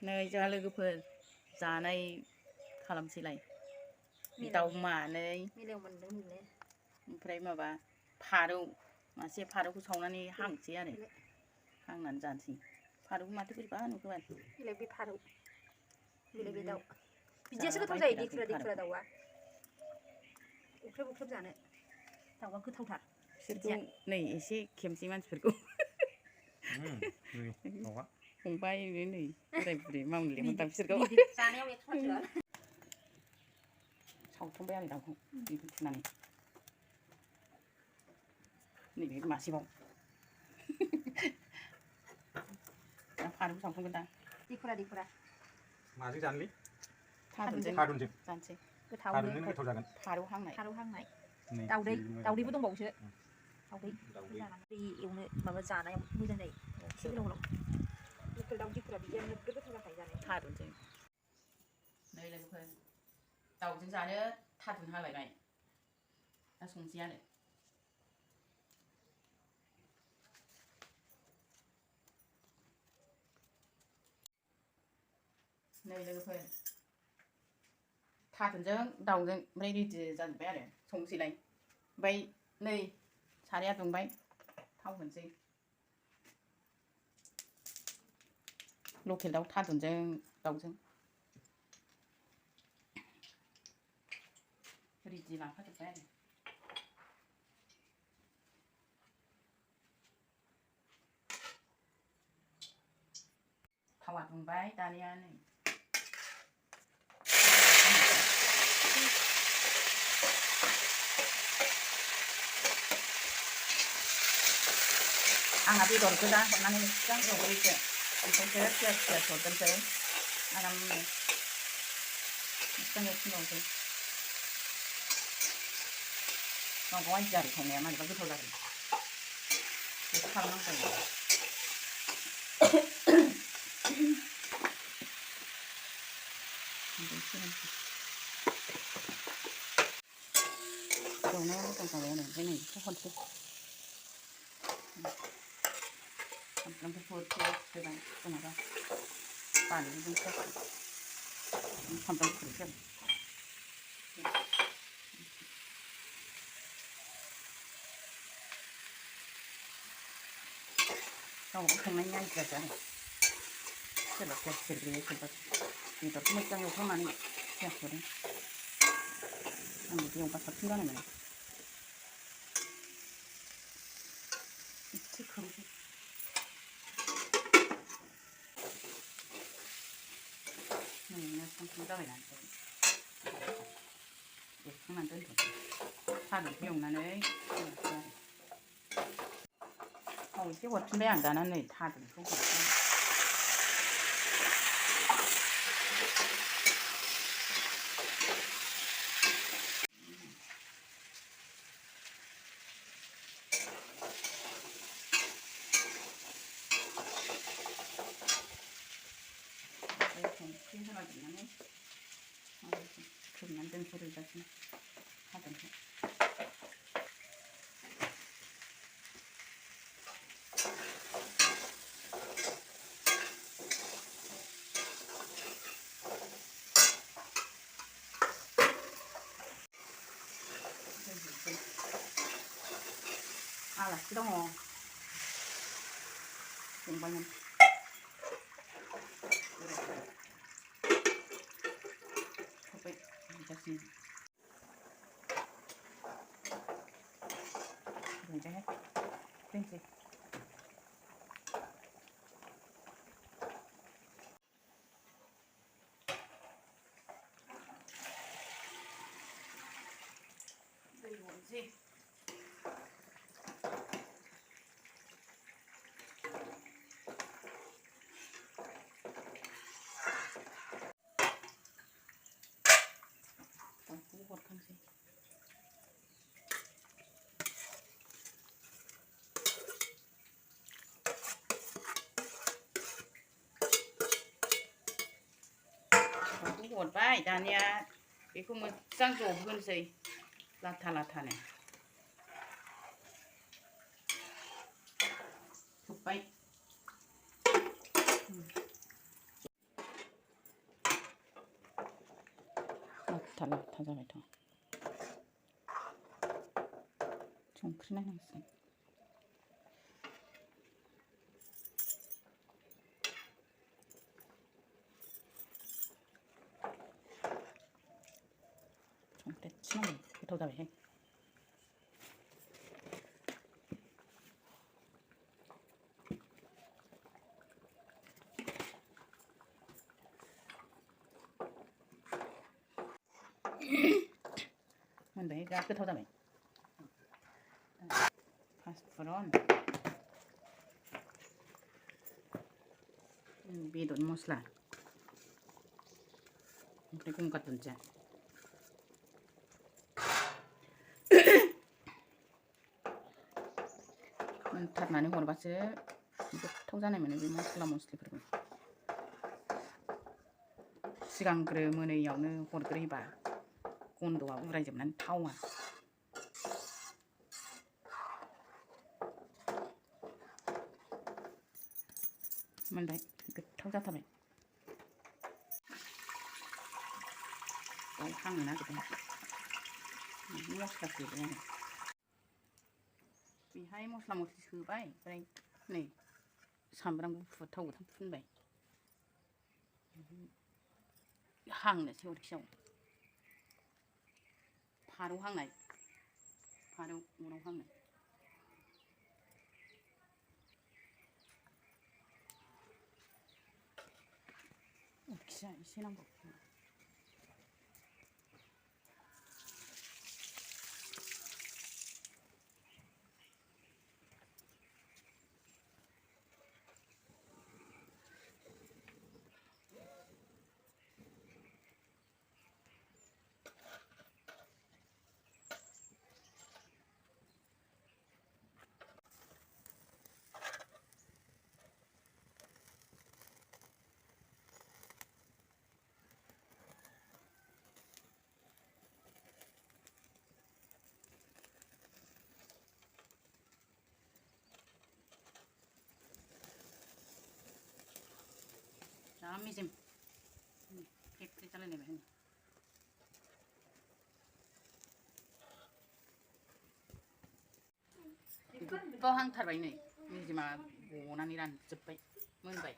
नै जोंहा लोगोफोर जानाय खालामसैलाय दाउ मानै ओमफ्राय माबा फारौ मासे फारौखौ सावनानै हांसै आरो हांनानै जानोसै फारौखौ माथो बोरैबा नुखोबाय बिलाइ बे फारौ बिलाइ बे दाउ बिदियासो गोथाव जायो देखुरा दाउआ उख्रेब जानो दाउआ गोथावथार बिसोरखौ नै एसे खेबसै मानसिफोरखौ फंबाय नै बोराय बुरै मावनो लेंहरदां बिसोरखौ जानायाव सावथुमबाय आं दाउखौ बिदि थुनानै नैबे मासेबाव दा फारौखौ सावथुमगोन दां देखुरा माजों जानोलै थारुनजों जानोसै थारुनजों गोथाव जागोन फारौ हांनाय दाउदैबो दंबावोसो दाउदै एवनो माबा जानायाव मोजां जायो एसे गोलाव लकेल दाउ देखुरा बिदिया नोगोद गोथाव जाखायो जानो थारुनजों नै लोगोफोर दाउजों जानो थारुन हालायबाय दा संसै आरो नै लोगोफोर थारुनजों दाउजों ओमफ्राय रेडि जाजोब्बाय आरो संसैलाय ओमफ्राय नै साराया दुंबाय थाव होनोसै लकेल दाउ थारुनजों दाउजों रेडि लांखाजोब्बाय आरो थावा दुंबाय दानिया नै आंहा बेदर गोदा हरनानै मोजां एवग्रोसो ओमफ्रायसो पियास हरगोनसै आरामनो मोजां एवफिनबावनोसै गाव आइडिया आरो संनाया मारैबा गोथाव जागोन बेखौ खालामनांगौ एवनाया मोजां जाबाय आरो ओमफ्राय नै बेखौ हरसै सामब्राम गुफुर होबाय जेनेबा बानलुजों सामब्राम गुफुर होबाय गाव संनायनि आइडियासो आरो सोरबा पियास सेरग्रोयो सोरबा बेदरखौ मोजां एवफ्रामनानै पियास हरो आं बिदि एवबा साबसिन जानाय मोनो एसे खोबसै नैनो सामफ्राम जाबायना एवखांनानै दोनथ'सै थारुनखौ एवनानै होनोसै आरो थाव एसे हरफिनबाय आं दाना नै थारुनखौ हरफिनबाय संख्रि होलाजोबनानै खोबनानै दोनसै रुइजासिम थारुनखौ आलासि दङ संबायमोन खोब्बाय रुइजासिम रुइबायहाय दोनसै दै हरनोसै दाउखौबो हरखानोसै दाउखौ हरबाय दानिया बेखौ मोजां जबहोनोसै लाथा लाथानो खोब्बाय लाथा लाथा जाबायथ' संख्रि नायनांसिगोन संख्रि एसे नांगौ गोथाव जाबायहाय मोनबाय दा गोथाव जाबाय पासफुरन बेदर मस्ला ओमफ्राय गंगार दुन्दिया मोनथारनानै हरबासो गोथाव जानाय मोनो बे मस्ला मस्लिफोरखौ सिगांग्रो मोनैयावनो हरग्रोयोबा गन्द'आ उरायजोबनानै थावा मोनबाय गोथाव जाथारबाय बाव हांनो नागिरदों मस्ला सोबाय आरो बेहाय मस्ला मस्लि सोबाय ओमफ्राय नै सामब्राम गुफुर थाव गोथां फुनबाय हांनोसै अरखियाव फारौ हांनाय फारौ अराव हांनाय अरखिया एसे नांगौ जा मेजेम फेक्ट्रि जालायलायबाय हनै गोबाव हांथारबाय नै मेजेमा गनानै रानजोब्बाय मोनबाय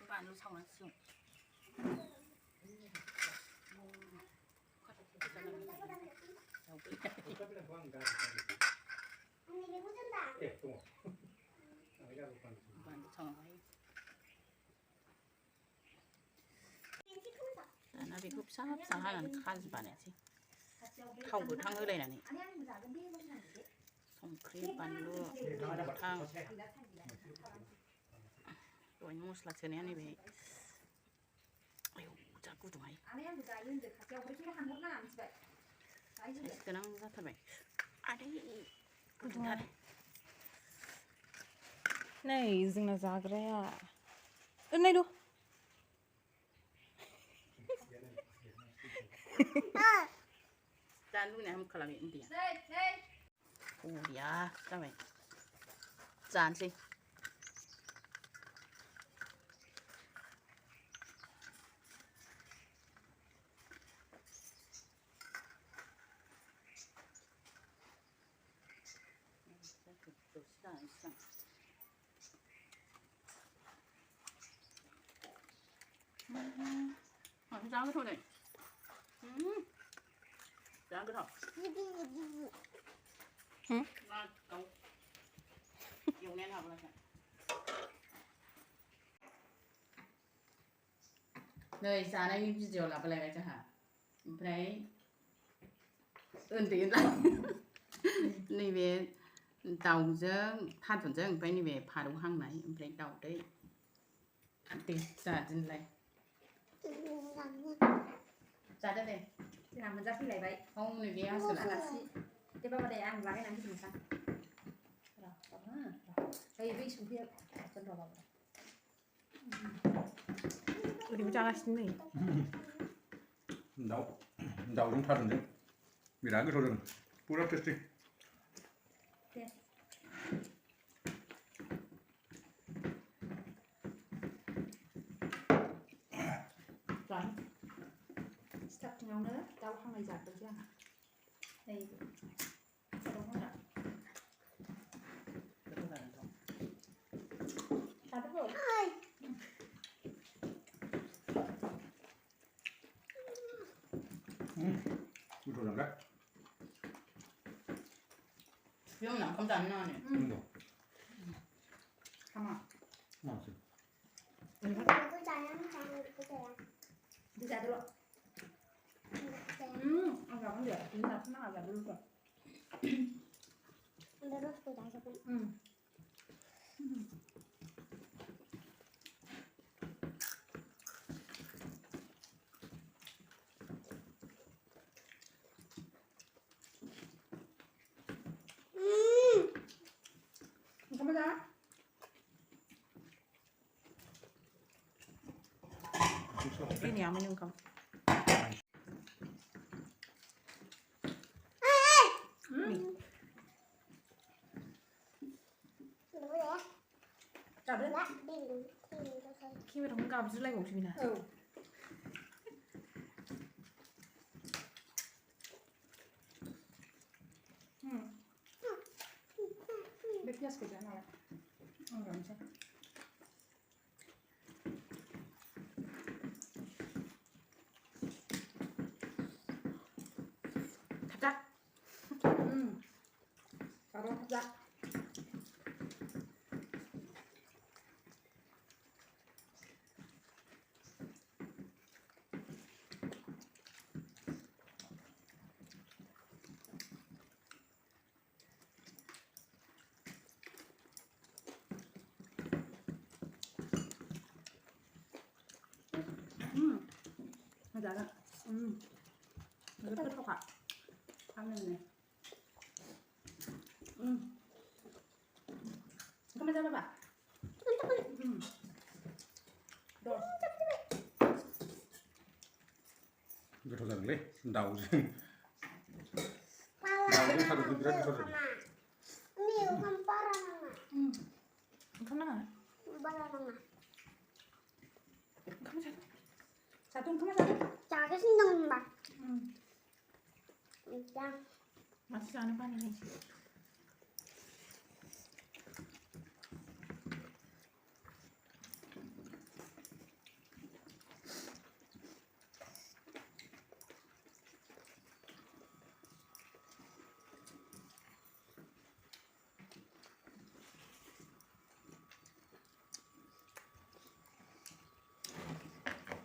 बानलु सावनांसिगौ बानलु सावनांबाय दाना बेखौ फिसा फिसा हानानै खाजि बानायसै थाव गोथां होलायनानै संख्रि बानलु गोथां दहायनो मस्ला सोनाया नैबे आयौ जा गुदुंहाय साइज गोनां जाथारबाय आदै गुदुंथार नै जोंना जाग्राया नायद' जानो लुगैनाया हाम खालामो उन्दैया बरिया जाबाय जानोसै जा गोथाव नै जा गोथाव दाउ एवनायानो हाबलासो नै जानायनि भिडिअ लाबोलायबाय जोंहा ओमफ्राय उन्दै उन्दै नैबे दाउजों थादुनजों ओमफ्राय नैबे फारौ हांनाय ओमफ्राय दाउदै दे जादिनिलाय जादो दे जोंहा मोनजाफैलायबाय हनै बे आसोला आलासि दे बाबा दे आं लागायनानै होनोसां बै संख्रिया ओरैबो जागासिनो नै दाउजों थारुनजों बिराद गोथाव जादों पुरा टेस्टि दे 이거는 짜고 한마디 잡듯이 하나. 네 이거. 저거 하나. 들어가는 거. 다 뜨거. 이거 조절인가? 수영 양감도 안 나네. 이거. 가만. 알았어. 이거 잘하는 사람 누구세요? 이제 들어. 누구세요? 아까 근데 이나 하나가 누를 거. 누구세요? 나서고. 잠깐만. ini yang menyungkam. 누구세요? 짜들. 나 빈. 누구세요? 키위랑 뭔가 줄래 혹시나. Biết yes cái nào. Rồi xem. 가자. 바로 하자. 하자라. 이거 들어가. 하면네. 잠깐만 잡아봐. 너. 이거 조절인데? 나오지. 빨라. 사도 그들한테 조절. 언니 이거 한 빨아놔. 가만. 빨아놔. 가만 자. 자동 그만 잡아. 작은 신동 봐. 짱. 맛있지 않은 반이네.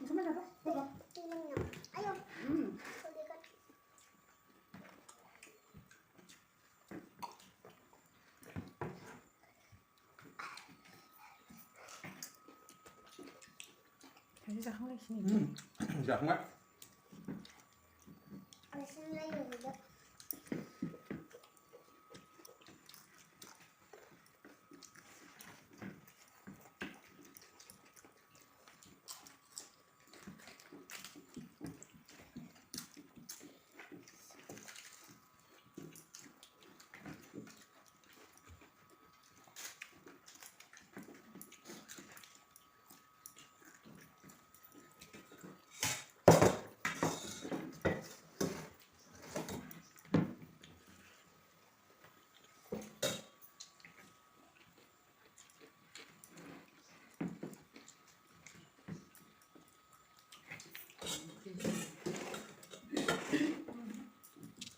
그만 잡아. 봐봐. 이거요. 아유. 소리가. 진짜 한국인이. 자, 정말. 무슨 말이죠?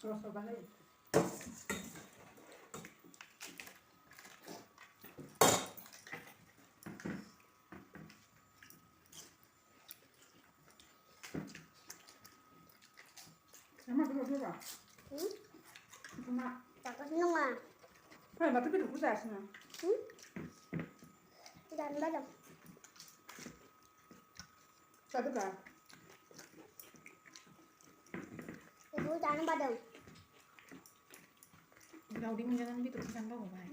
그렇어 말해. 엄마 그거 줘봐. 응? 엄마. 작은 신동아. 그래 나 특히 누구 잘하시나? 응? 이거 안 받아. 자들 봐. 이거 안 받아. 우리가 우리 문제는 밑으로 산다고 봐요.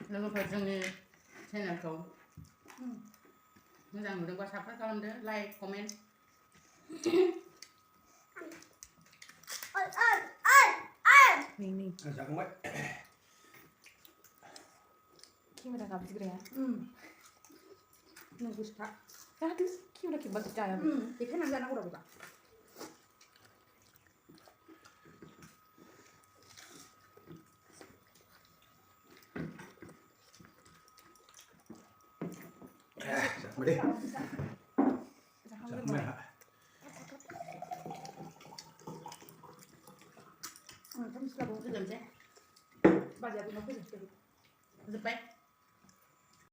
너도 발전이 채널 거. 항상 우리가 사파 사람들 라이크 코멘트. 닝닝. 잠깐만. 키우다 가지 그래. 너무 싶다. 야, 그 키우다 김밥 진짜야. 이렇게 하면 안 하고 그러고. Mày đi. 자, Dạ, 한번 mày 더. hả? 좀 있으라고. 맞아, 그 넣고 있어. 이제 빼.